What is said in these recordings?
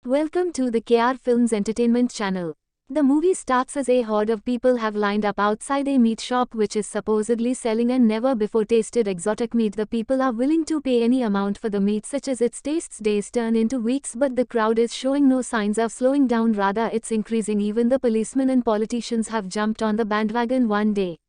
Welcome to the KR Films Entertainment channel. The movie starts as a horde of people have lined up outside a meat shop which is supposedly selling an never before tasted exotic meat. The people are willing to pay any amount for the meat such as its tastes. Days turn into weeks, but the crowd is showing no signs of slowing down, rather it's increasing. Even the policemen and politicians have jumped on the bandwagon one day.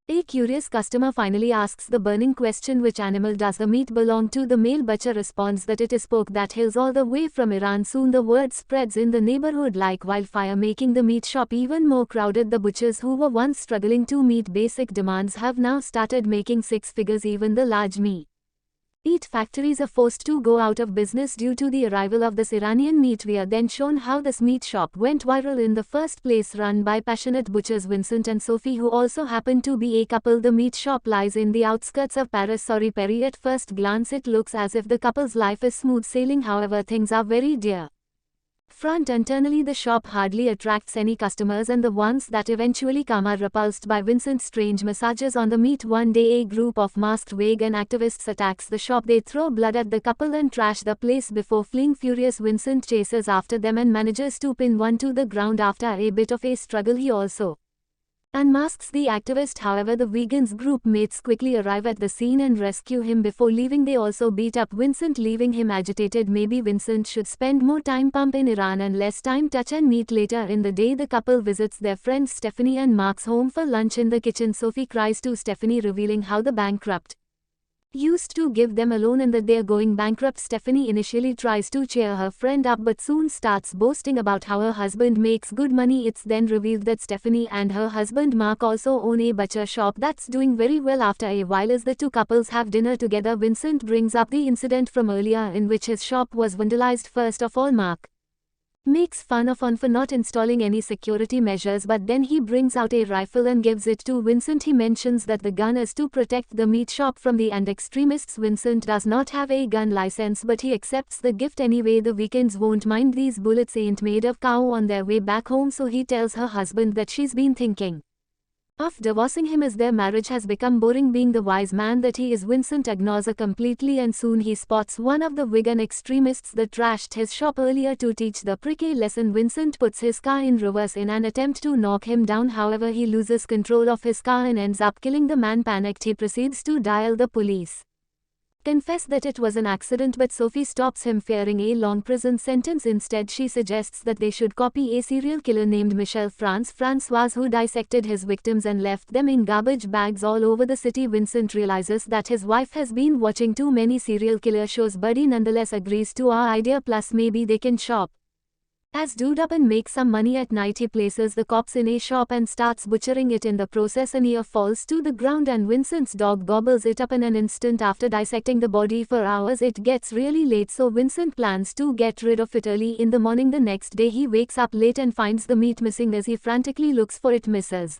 A curious customer finally asks the burning question, which animal does the meat belong to? The male butcher responds that it is pork that hails all the way from Iran. Soon the word spreads in the neighborhood like wildfire, making the meat shop even more crowded. The butchers who were once struggling to meet basic demands have now started making six figures. Even the large meat factories are forced to go out of business due to the arrival of this Iranian meat. We are then shown how this meat shop went viral in the first place, run by passionate butchers Vincent and Sophie, who also happen to be a couple. The meat shop lies in the outskirts of Paris. At first glance it looks as if the couple's life is smooth sailing, however things are very dear. Internally the shop hardly attracts any customers, and the ones that eventually come are repulsed by Vincent's strange massages on the meat. One day a group of masked vegan activists attacks the shop. They throw blood at the couple and trash the place before fleeing. Furious Vincent chases after them and manages to pin one to the ground. After a bit of a struggle he also unmasks the activist. However, the vegan's group mates quickly arrive at the scene and rescue him. Before leaving they also beat up Vincent, leaving him agitated. Maybe Vincent should spend more time pump in Iran and less time touch and meat. Later in the day the couple visits their friends Stephanie and Mark's home for lunch. In the kitchen Sophie cries to Stephanie, revealing how the bankrupt used to give them a loan and that they are going bankrupt. Stephanie initially tries to cheer her friend up but soon starts boasting about how her husband makes good money. It's then revealed that Stephanie and her husband Mark also own a butcher shop that's doing very well. After a while, as the two couples have dinner together, Vincent brings up the incident from earlier in which his shop was vandalized. First of all, Mark makes fun of for not installing any security measures, but then he brings out a rifle and gives it to Vincent. He mentions that the gun is to protect the meat shop from the extremists. Vincent does not have a gun license, but he accepts the gift anyway. The weekends won't mind, these bullets ain't made of cow. On their way back home, so he tells her husband that she's been thinking of divorcing him as their marriage has become boring. Being the wise man that he is, Vincent ignores her completely, and soon he spots one of the vegan extremists that trashed his shop earlier. To teach the prick a lesson, Vincent puts his car in reverse in an attempt to knock him down. However, he loses control of his car and ends up killing the man. Panicked, he proceeds to dial the police, confess that it was an accident, but Sophie stops him, fearing a long prison sentence. Instead she suggests that they should copy a serial killer named Michel Francois, who dissected his victims and left them in garbage bags all over the city. Vincent realizes that his wife has been watching too many serial killer shows, but he nonetheless agrees to our idea, plus maybe they can shop as dude up and make some money. At night he places the cops in a shop and starts butchering it. In the process an ear falls to the ground and Vincent's dog gobbles it up in an instant. After dissecting the body for hours it gets really late, so Vincent plans to get rid of it early in the morning. The next day he wakes up late and finds the meat missing. As he frantically looks for it, Mrs.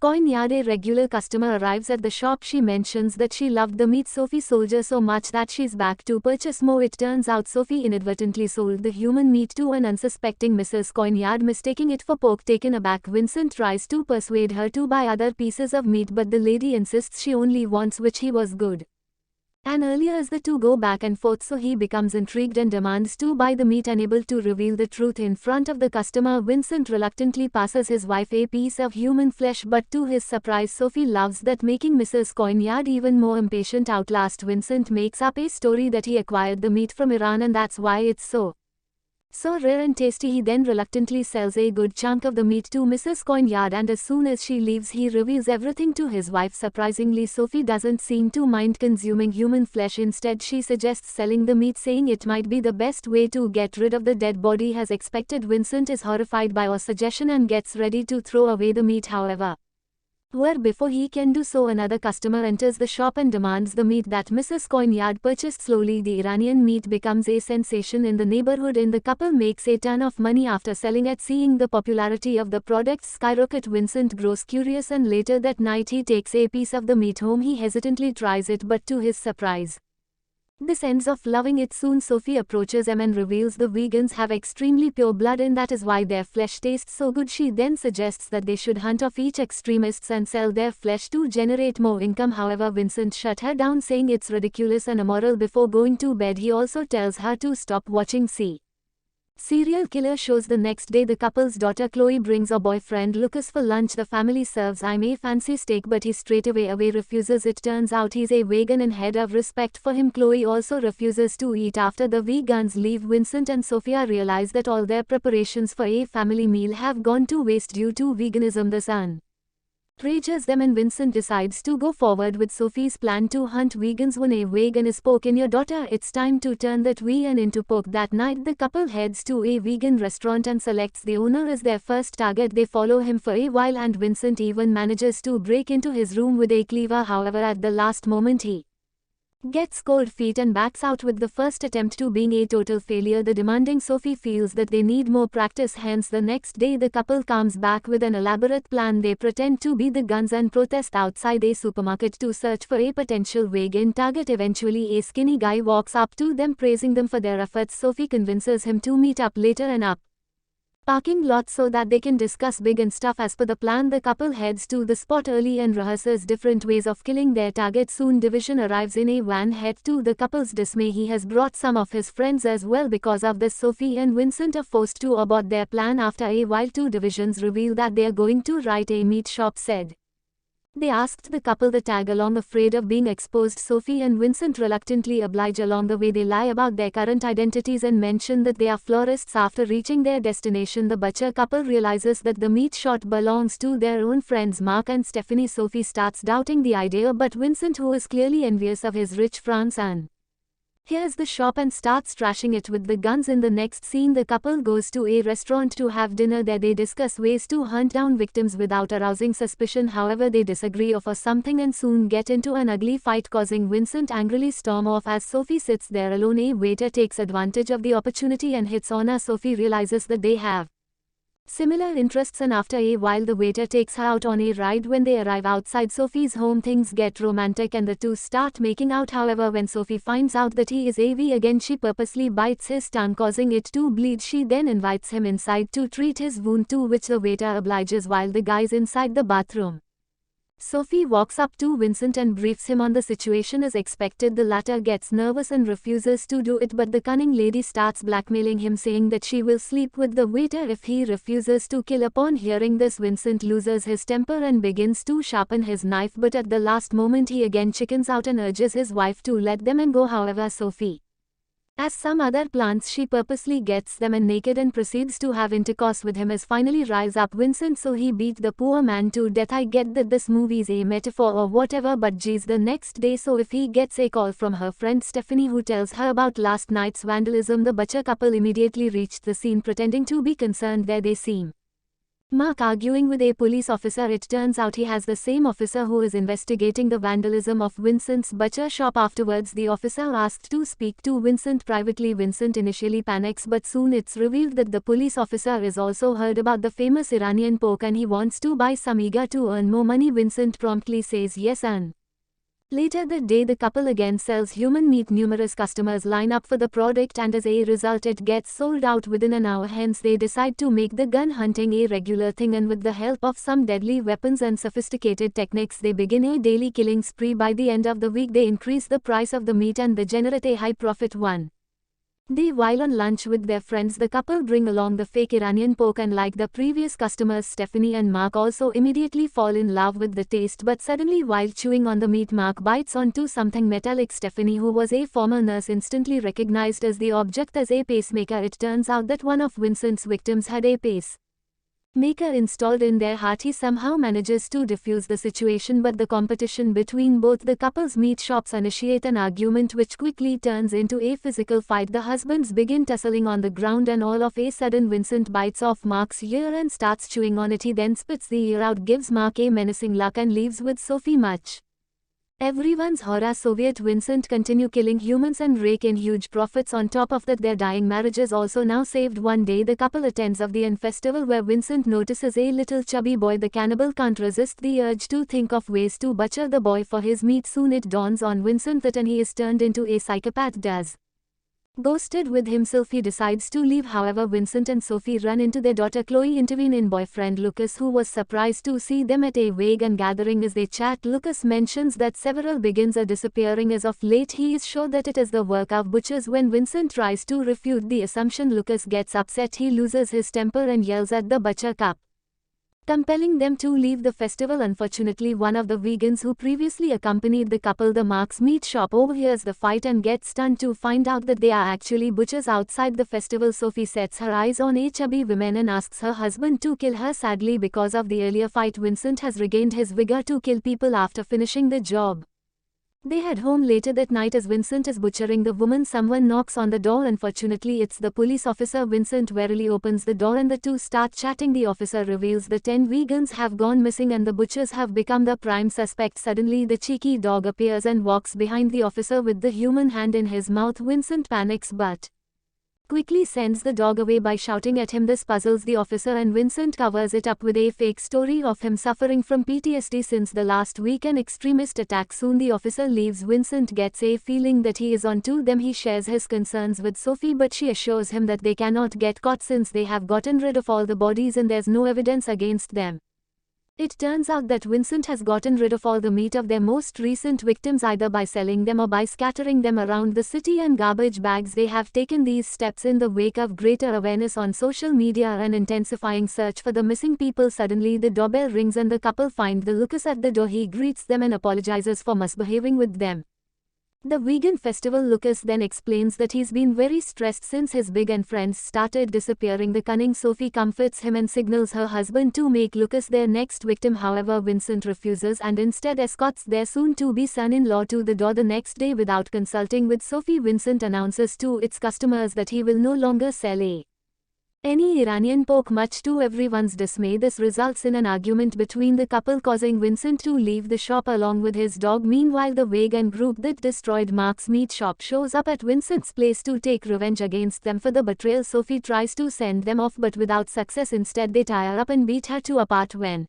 Coignard, a regular customer, arrives at the shop. She mentions that she loved the meat Sophie soldier so much that she's back to purchase more. It turns out Sophie inadvertently sold the human meat to an unsuspecting Mrs. Coignard, mistaking it for pork. Taken aback, Vincent tries to persuade her to buy other pieces of meat, but the lady insists she only wants which he was good and earlier. As the two go back and forth, so he becomes intrigued and demands to buy the meat. Unable to reveal the truth in front of the customer, Vincent reluctantly passes his wife a piece of human flesh, but to his surprise Sophie loves that, making Mrs. Coignard even more impatient. Outlast, Vincent makes up a story that he acquired the meat from Iran and that's why it's so rare and tasty. He then reluctantly sells a good chunk of the meat to Mrs. Coignard, and as soon as she leaves he reveals everything to his wife. Surprisingly, Sophie doesn't seem to mind consuming human flesh. Instead she suggests selling the meat, saying it might be the best way to get rid of the dead body. As expected, Vincent is horrified by her suggestion and gets ready to throw away the meat. However, before he can do so, another customer enters the shop and demands the meat that Mrs. Coignard purchased. Slowly the Iranian meat becomes a sensation in the neighborhood and the couple makes a ton of money after selling it. Seeing the popularity of the product skyrocket, Vincent grows curious and later that night he takes a piece of the meat home. He hesitantly tries it, but to his surprise this ends up loving it. Soon Sophie approaches him and reveals the vegans have extremely pure blood and that is why their flesh tastes so good. She then suggests that they should hunt off each extremists and sell their flesh to generate more income. However, Vincent shut her down, saying it's ridiculous and immoral. Before going to bed he also tells her to stop watching Serial killer shows the next day the couple's daughter Chloe brings her boyfriend Lucas for lunch. The family serves him a fancy steak but he away refuses. It turns out he's a vegan and head of respect for him. Chloe also refuses to eat. After the vegans leave, Vincent and Sophia realize that all their preparations for a family meal have gone to waste due to veganism. The son rages them and Vincent decides to go forward with Sophie's plan to hunt vegans. When a vegan is poking your daughter, it's time to turn that vegan into pork. That night the couple heads to a vegan restaurant and selects the owner as their first target. They follow him for a while and Vincent even manages to break into his room with a cleaver. However, at the last moment he gets cold feet and backs out, with the first attempt to being a total failure. The demanding Sophie feels that they need more practice. Hence the next day the couple comes back with an elaborate plan. They pretend to be the guns and protest outside a supermarket to search for a potential vegan target. Eventually a skinny guy walks up to them praising them for their efforts. Sophie convinces him to meet up later in a parking lot so that they can discuss vegan stuff. As per the plan, the couple heads to the spot early and rehearses different ways of killing their target. Soon Division arrives in a van. Head to the couple's dismay, he has brought some of his friends as well. Because of this, Sophie and Vincent are forced to abort their plan. After a while, two divisions reveal that they are going to riot a meat shop. Said they asked the couple to tag along, afraid of being exposed. Sophie and Vincent reluctantly oblige. Along the way they lie about their current identities and mention that they are florists. After reaching their destination, the butcher couple realizes that the meat shop belongs to their own friends Mark and Stephanie. Sophie starts doubting the idea, but Vincent, who is clearly envious of his rich France and here's the shop and starts trashing it with the guns. In the next scene, the couple goes to a restaurant to have dinner. There they discuss ways to hunt down victims without arousing suspicion. However, they disagree over something and soon get into an ugly fight, causing Vincent angrily storm off. As Sophie sits there alone, a waiter takes advantage of the opportunity and hits on her. Sophie realizes that they have similar interests and after a while the waiter takes her out on a ride. When they arrive outside Sophie's home, things get romantic and the two start making out. However, when Sophie finds out that he is AV again, she purposely bites his tongue, causing it to bleed. She then invites him inside to treat his wound, to which the waiter obliges. While the guy's inside the bathroom, Sophie walks up to Vincent and briefs him on the situation. As expected, the latter gets nervous and refuses to do it, but the cunning lady starts blackmailing him, saying that she will sleep with the waiter if he refuses to kill. Upon hearing this, Vincent loses his temper and begins to sharpen his knife, but at the last moment he again chickens out and urges his wife to let them and go. However, Sophie, as some other plants, she purposely gets them and naked and proceeds to have intercourse with him. As finally rise up Vincent, so he beat the poor man to death. I get that this movie's a metaphor or whatever, but geez, the next day so if he gets a call from her friend Stephanie who tells her about last night's vandalism. The butcher couple immediately reached the scene pretending to be concerned. There they seem Mark arguing with a police officer. It turns out he has the same officer who is investigating the vandalism of Vincent's butcher shop. Afterwards, the officer asked to speak to Vincent privately. Vincent initially panics, but soon it's revealed that the police officer is also heard about the famous Iranian pork and he wants to buy some. Eager to earn more money, Vincent promptly says yes, and later that day the couple again sells human meat. Numerous customers line up for the product and as a result it gets sold out within an hour. Hence they decide to make the gun hunting a regular thing, and with the help of some deadly weapons and sophisticated techniques they begin a daily killing spree. By the end of the week they increase the price of the meat and they generate a high profit. One day while on lunch with their friends, the couple bring along the fake Iranian pork and like the previous customers, Stephanie and Mark also immediately fall in love with the taste, but suddenly while chewing on the meat Mark bites onto something metallic. Stephanie, who was a former nurse, instantly recognized as the object as a pacemaker. It turns out that one of Vincent's victims had a pacemaker installed in their heart. He somehow manages to defuse the situation, but the competition between both the couple's meat shops initiate an argument which quickly turns into a physical fight. The husbands begin tussling on the ground and all of a sudden Vincent bites off Mark's ear and starts chewing on it. He then spits the ear out, gives Mark a menacing look and leaves with Sophie. Much everyone's horror, Soviet Vincent continue killing humans and rake in huge profits. On top of that, their dying marriage is also now saved. One day the couple attends of the End festival where Vincent notices a little chubby boy. The cannibal can't resist the urge to think of ways to butcher the boy for his meat. Soon it dawns on Vincent that he is turned into a psychopath. Does Ghosted with himself, he decides to leave. However, Vincent and Sophie run into their daughter Chloe, intervene in boyfriend Lucas, who was surprised to see them at a vegan gathering. As they chat, Lucas mentions that several vegans are disappearing as of late. He is sure that it is the work of butchers. When Vincent tries to refute the assumption, Lucas gets upset. He loses his temper and yells at the butcher couple, compelling them to leave the festival. Unfortunately, one of the vegans who previously accompanied the couple the Mark's meat shop overhears the fight and gets stunned to find out that they are actually butchers outside the festival. Sophie sets her eyes on a chubby woman and asks her husband to kill her. Sadly, because of the earlier fight, Vincent has regained his vigor to kill people after finishing the job. They head home later that night. As Vincent is butchering the woman, someone knocks on the door. Unfortunately, it's the police officer. Vincent warily opens the door and the two start chatting. The officer reveals the 10 vegans have gone missing and the butchers have become the prime suspect. Suddenly, the cheeky dog appears and walks behind the officer with the human hand in his mouth. Vincent panics but quickly sends the dog away by shouting at him. This puzzles the officer and Vincent covers it up with a fake story of him suffering from PTSD since the last week an extremist attack. Soon the officer leaves. Vincent gets a feeling that he is on to them. He shares his concerns with Sophie, but she assures him that they cannot get caught since they have gotten rid of all the bodies and there's no evidence against them. It turns out that Vincent has gotten rid of all the meat of their most recent victims either by selling them or by scattering them around the city in garbage bags. They have taken these steps in the wake of greater awareness on social media and intensifying search for the missing people. Suddenly the doorbell rings and the couple find the Lucas at the door. He greets them and apologizes for misbehaving with them. The vegan festival. Lucas then explains that he's been very stressed since his vegan friends started disappearing. The cunning Sophie comforts him and signals her husband to make Lucas their next victim. However, Vincent refuses and instead escorts their soon-to-be son-in-law to the door. The next day, without consulting with Sophie, Vincent announces to its customers that he will no longer sell any Iranian pork, much to everyone's dismay. This results in an argument between the couple, causing Vincent to leave the shop along with his dog. Meanwhile, the vegan group that destroyed Mark's meat shop shows up at Vincent's place to take revenge against them for the betrayal. Sophie tries to send them off but without success. Instead, they tie her up and beat her to a pulp. When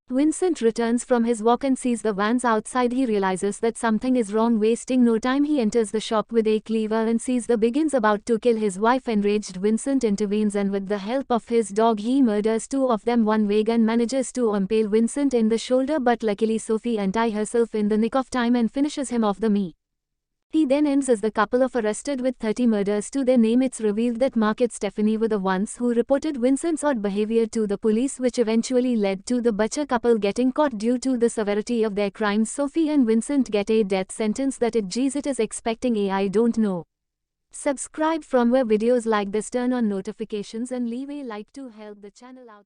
Vincent returns from his walk and sees the vans outside, he realizes that something is wrong. Wasting no time, he enters the shop with a cleaver and sees the vegans about to kill his wife. Enraged, Vincent intervenes and with the help of his dog he murders two of them. One vegan manages to impale Vincent in the shoulder, but luckily Sophie unties herself in the nick of time and finishes him off the meat. He then ends as the couple are arrested with 30 murders to their name. It's revealed that Mark and Stephanie were the ones who reported Vincent's odd behavior to the police, which eventually led to the butcher couple getting caught. Due to the severity of their crimes, Sophie and Vincent get a death sentence. That it is expecting I don't know. Subscribe from where videos like this, turn on notifications and leave a like to help the channel out.